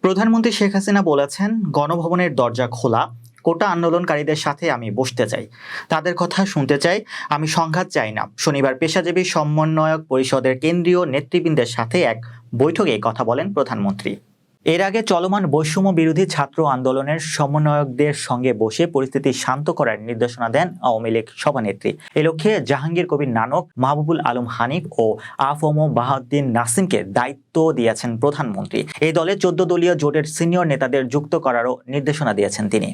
প্রধানমন্ত্রী শেখ হাসিনা বলেছেন, গণভবনের দরজা খোলা, কোটা আন্দোলনকারীদের সাথে আমি বসতে চাই, তাদের কথা শুনতে চাই, আমি সংঘাত চাই না। শনিবার পেশাজীবী সমন্বয়ক পরিষদের কেন্দ্রীয় নেতৃবৃন্দের সাথে এক বৈঠকে কথা বলেন প্রধানমন্ত্রী। এর আগে চলমান বৈষম্য বিরোধী ছাত্র আন্দোলনের সমন্বয়কদের সঙ্গে বসে পরিস্থিতি শান্ত করার নির্দেশনা দেন আওয়ামী লীগ সভানেত্রী। এ লক্ষ্যে জাহাঙ্গীর কবির নানক, মাহবুবুল আলম হানিফ ও আফম বাহাউদ্দিন নাসিমকে দায়িত্ব দিয়েছেন প্রধানমন্ত্রী। এই দলে 14 দলীয় জোটের সিনিয়র নেতাদের যুক্ত করারও নির্দেশনা দিয়েছেন তিনি।